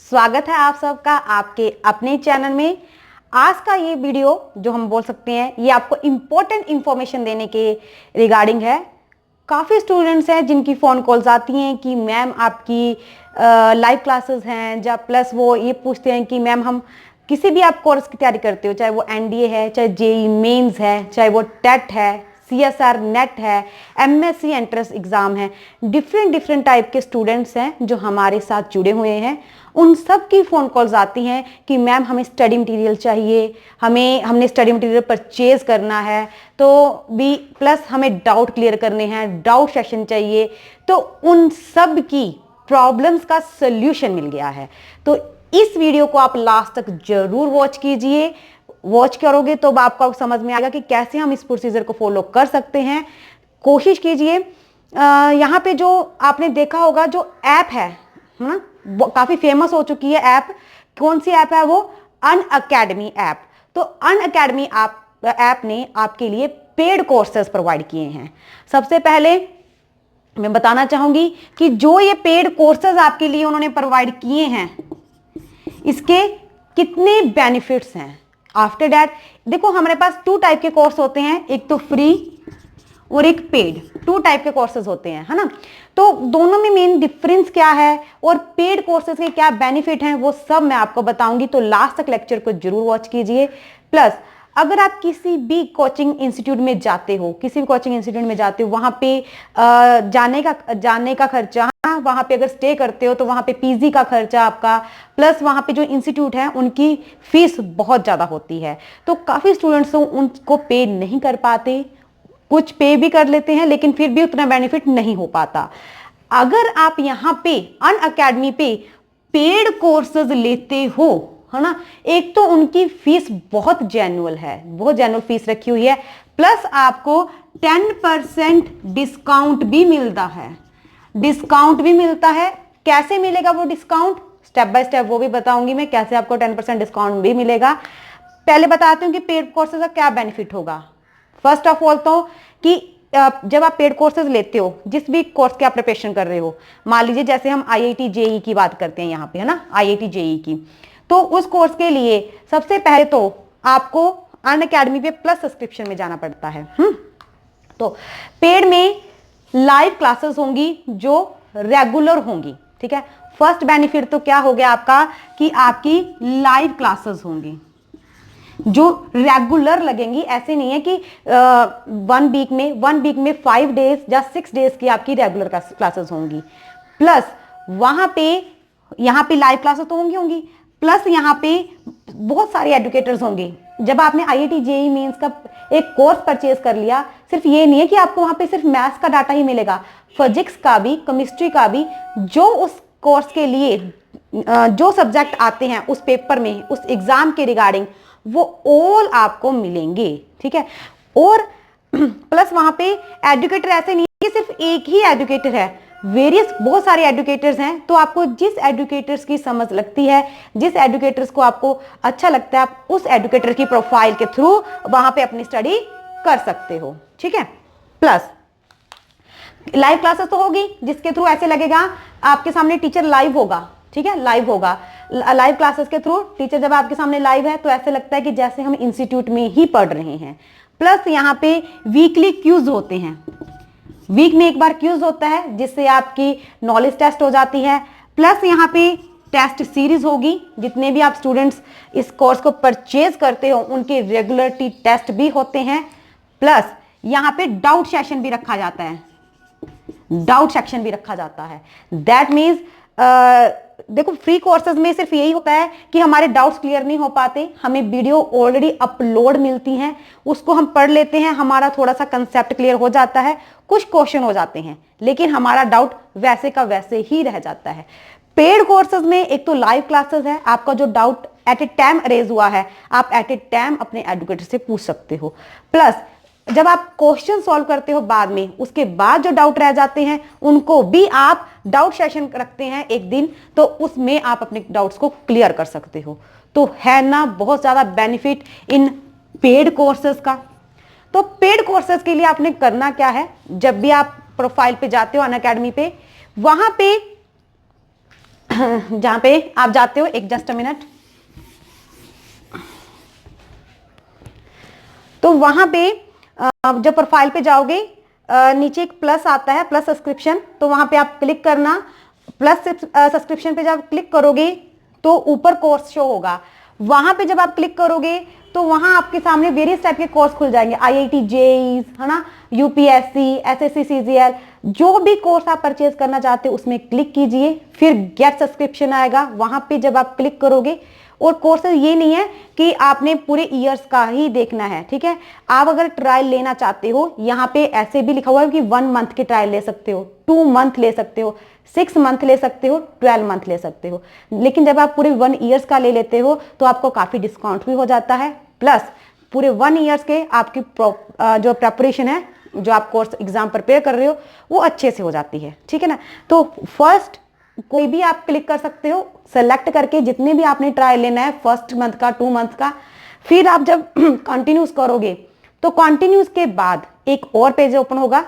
स्वागत है आप सबका आपके अपने चैनल में। आज का ये वीडियो जो हम बोल सकते हैं ये आपको इम्पोर्टेंट इंफॉर्मेशन देने के रिगार्डिंग है। काफ़ी स्टूडेंट्स हैं जिनकी फ़ोन कॉल्स आती हैं कि मैम आपकी लाइव क्लासेस हैं, या प्लस वो ये पूछते हैं कि मैम हम किसी भी आप कोर्स की तैयारी करते हो, चाहे वो एनडीए है, चाहे जेई मेंस है, चाहे वो टेट है, सीएसआर नेट है, एमएससी एंट्रेंस एग्ज़ाम है, डिफरेंट टाइप के स्टूडेंट्स हैं जो हमारे साथ जुड़े हुए हैं। उन सब की फ़ोन कॉल्स आती हैं कि मैम हमें स्टडी मटेरियल चाहिए, हमने स्टडी मटेरियल परचेज करना है, तो भी प्लस हमें डाउट क्लियर करने हैं, डाउट सेशन चाहिए। तो उन सब की प्रॉब्लम्स का सल्यूशन मिल गया है। तो इस वीडियो को आप लास्ट तक जरूर वॉच कीजिए। वॉच करोगे तो आपको समझ में आएगा कि कैसे हम इस प्रोसीजर को फॉलो कर सकते हैं। कोशिश कीजिए। यहाँ पे जो आपने देखा होगा जो ऐप है ना, काफी फेमस हो चुकी है ऐप। कौन सी ऐप है वो? Unacademy app. तो अनअकैडमी ऐप ने आपके लिए पेड कोर्सेज प्रोवाइड किए हैं। सबसे पहले मैं बताना चाहूंगी कि जो ये पेड कोर्सेज आपके लिए उन्होंने प्रोवाइड किए हैं इसके कितने बेनिफिट्स हैं। आफ्टर दैट देखो, हमारे पास 2 टाइप के कोर्स होते हैं, एक तो फ्री और एक पेड। 2 टाइप के कोर्सेज होते हैं, है ना। तो दोनों में मेन डिफरेंस क्या है और पेड कोर्सेज के क्या बेनिफिट हैं वो सब मैं आपको बताऊंगी। तो लास्ट तक लेक्चर को जरूर वॉच कीजिए। प्लस अगर आप किसी भी कोचिंग इंस्टीट्यूट में जाते हो, वहां पे जाने का खर्चा, वहां पे अगर स्टे करते हो तो वहां पे पीजी का खर्चा आपका, प्लस वहां पे जो इंस्टीट्यूट है उनकी फीस बहुत ज्यादा होती है। तो काफी स्टूडेंट्स उनको पे नहीं कर पाते, कुछ पे भी कर लेते हैं लेकिन फिर भी उतना बेनिफिट नहीं हो पाता। अगर आप यहाँ पे अनअकैडमी पे पेड कोर्सेज लेते हो, है ना, एक तो उनकी फीस बहुत जेन्युइन है, बहुत जेन्युइन फीस रखी हुई है, प्लस आपको 10% डिस्काउंट भी मिलता है। कैसे मिलेगा वो डिस्काउंट, स्टेप बाय स्टेप वो भी बताऊंगी मैं, कैसे आपको 10% डिस्काउंट भी मिलेगा। पहले बताती हूँ कि पेड कोर्सेज का क्या बेनिफिट होगा। फर्स्ट ऑफ ऑल तो कि जब आप पेड कोर्सेज लेते हो, जिस भी कोर्स की आप प्रिपरेशन कर रहे हो, मान लीजिए जैसे हम आईआईटी जेई की बात करते हैं यहाँ पे, है ना, आईआईटी जेई की, तो उस कोर्स के लिए सबसे पहले तो आपको अनअकैडमी पे प्लस सब्सक्रिप्शन में जाना पड़ता है। तो पेड में लाइव क्लासेस होंगी जो रेगुलर होंगी, ठीक है। फर्स्ट बेनिफिट तो क्या हो गया आपका कि आपकी लाइव क्लासेस होंगी जो रेगुलर लगेंगी। ऐसे नहीं है कि 1 वीक में 5 डेज या 6 डेज की आपकी रेगुलर क्लासेस होंगी। प्लस वहां पे यहाँ पे लाइव क्लासेस तो होंगी, प्लस यहाँ पे बहुत सारे एडुकेटर्स होंगे। जब आपने आईआईटी जेईई मेंस का एक कोर्स परचेज कर लिया, सिर्फ ये नहीं है कि आपको वहां पे सिर्फ मैथ्स का डाटा ही मिलेगा, फिजिक्स का भी, केमिस्ट्री का भी, जो उस कोर्स के लिए जो सब्जेक्ट आते हैं उस पेपर में, उस एग्जाम के रिगार्डिंग, वो ऑल आपको मिलेंगे, ठीक है। और प्लस वहां पे एडुकेटर ऐसे नहीं है कि सिर्फ एक ही एडुकेटर है, वेरियस बहुत सारे एडुकेटर्स हैं। तो आपको जिस एडुकेटर्स की समझ लगती है, जिस एडुकेटर्स को आपको अच्छा लगता है, आप उस एडुकेटर की प्रोफाइल के थ्रू वहां पे अपनी स्टडी कर सकते हो, ठीक है। प्लस लाइव क्लासेस तो होगी जिसके थ्रू ऐसे लगेगा आपके सामने टीचर लाइव होगा, ठीक है, लाइव होगा। लाइव क्लासेस के थ्रू टीचर जब आपके सामने लाइव है तो ऐसे लगता है कि जैसे हम इंस्टीट्यूट में ही पढ़ रहे हैं। प्लस यहाँ पे वीकली क्यूज होते हैं, वीक में एक बार क्यूज होता है जिससे आपकी नॉलेज टेस्ट हो जाती है। प्लस यहाँ पे टेस्ट सीरीज होगी, जितने भी आप स्टूडेंट्स इस कोर्स को परचेज करते हो उनके रेगुलरिटी टेस्ट भी होते हैं। प्लस यहाँ पे डाउट सेक्शन भी रखा जाता है, दैट मीन्स देखो, फ्री कोर्सेज में सिर्फ यही होता है कि हमारे डाउट्स क्लियर नहीं हो पाते, हमें वीडियो ऑलरेडी अपलोड मिलती हैं, उसको हम पढ़ लेते हैं, हमारा थोड़ा सा कंसेप्ट क्लियर हो जाता है, कुछ क्वेश्चन हो जाते हैं, लेकिन हमारा डाउट वैसे का वैसे ही रह जाता है। पेड कोर्सेज में एक तो लाइव क्लासेस है, आपका जो doubt at a time raise हुआ है आप एट ए टाइम अपने एडुकेटर से पूछ सकते हो। प्लस जब आप क्वेश्चन सॉल्व करते हो बाद में, उसके बाद जो डाउट रह जाते हैं उनको भी आप डाउट सेशन रखते हैं एक दिन, तो उसमें आप अपने डाउट्स को क्लियर कर सकते हो। तो है ना बहुत ज्यादा बेनिफिट इन पेड कोर्सेज का। तो पेड कोर्सेज के लिए आपने करना क्या है, जब भी आप प्रोफाइल पे जाते हो अनअकैडमी पे, वहां पे जहां पे आप जाते हो, एक जस्ट अ मिनट, तो वहां पे जब प्रोफाइल पे जाओगे नीचे एक प्लस आता है, प्लस सब्सक्रिप्शन, तो वहां पे आप क्लिक करना। प्लस सब्सक्रिप्शन पे जब क्लिक करोगे तो ऊपर कोर्स शो होगा। वहां पे जब आप क्लिक करोगे तो वहां आपके सामने वेरियस टाइप के कोर्स खुल जाएंगे, आईआईटी जेईई, है ना, यूपीएससी, एसएससी, सीजीएल, जो भी कोर्स आप परचेज करना चाहते हो उसमें क्लिक कीजिए। फिर गेट सब्सक्रिप्शन आएगा, वहां पे जब आप क्लिक करोगे, और कोर्सेज ये नहीं है कि आपने पूरे ईयर्स का ही देखना है, ठीक है। आप अगर ट्रायल लेना चाहते हो, यहाँ पे ऐसे भी लिखा हुआ है कि 1 मंथ की ट्रायल ले सकते हो, 2 मंथ ले सकते हो, 6 मंथ ले सकते हो, 12 मंथ ले सकते हो। लेकिन जब आप पूरे 1 ईयर्स का ले लेते हो तो आपको काफी डिस्काउंट भी हो जाता है, प्लस पूरे 1 ईयर्स के आपकी जो प्रेपरेशन है, जो आप कोर्स एग्जाम प्रिपेयर कर रहे हो, वो अच्छे से हो जाती है, ठीक है ना। तो फर्स्ट कोई भी आप क्लिक कर सकते हो, सेलेक्ट करके जितने भी आपने ट्रायल लेना है, 1 मंथ का, 2 मंथ का। फिर आप जब कंटिन्यूस करोगे तो कंटिन्यूस के बाद एक और पेज ओपन होगा,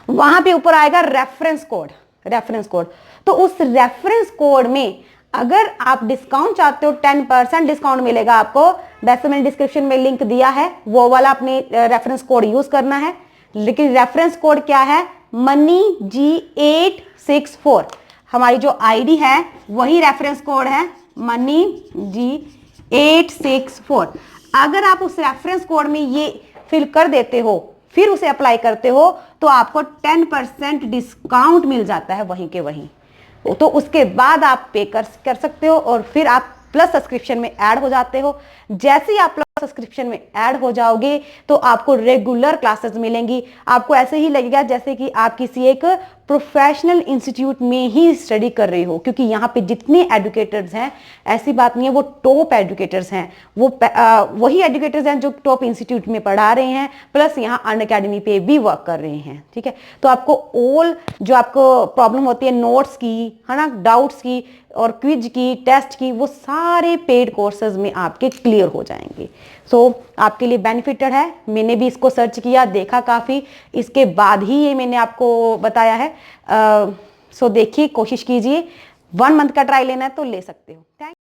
वहां पे ऊपर आएगा रेफरेंस कोड। रेफरेंस कोड, तो उस रेफरेंस कोड में अगर आप डिस्काउंट चाहते हो, 10% डिस्काउंट मिलेगा आपको। वैसे मैंने डिस्क्रिप्शन में लिंक दिया है, वो वाला अपने रेफरेंस कोड यूज करना है। लेकिन रेफरेंस कोड क्या है? Money G864। हमारी जो आईडी है वही रेफरेंस कोड है, मनी G864। अगर आप उस रेफरेंस कोड में ये फिल कर देते हो, फिर उसे अप्लाई करते हो, तो आपको 10% डिस्काउंट मिल जाता है वहीं के वहीं। तो उसके बाद आप पे कर सकते हो, और फिर आप प्लस सब्सक्रिप्शन में ऐड हो जाते हो। जैसे ही आप प्लस सब्सक्रिप्शन में ऐड हो जाओगे तो आपको रेगुलर क्लासेस मिलेंगी। आपको ऐसे ही लगेगा जैसे कि आप किसी एक प्रोफेशनल इंस्टीट्यूट में ही स्टडी कर रहे हो, क्योंकि यहाँ पे जितने एजुकेटर्स हैं, ऐसी बात नहीं है वो टॉप एजुकेटर्स हैं, वो वही एजुकेटर्स हैं जो टॉप इंस्टीट्यूट में पढ़ा रहे हैं, प्लस यहाँ अनअकैडमी पे भी वर्क कर रहे हैं, ठीक है। तो आपको ऑल जो आपको प्रॉब्लम होती है नोट्स की, है ना, डाउट्स की और क्विज की, टेस्ट की, वो सारे पेड कोर्सेज में आपके क्लियर हो जाएंगे। सो आपके लिए बेनिफिटेड है। मैंने भी इसको सर्च किया, देखा काफ़ी, इसके बाद ही ये मैंने आपको बताया है। सो देखिए, कोशिश कीजिए, 1 मंथ का ट्रायल लेना है तो ले सकते हो। थैंक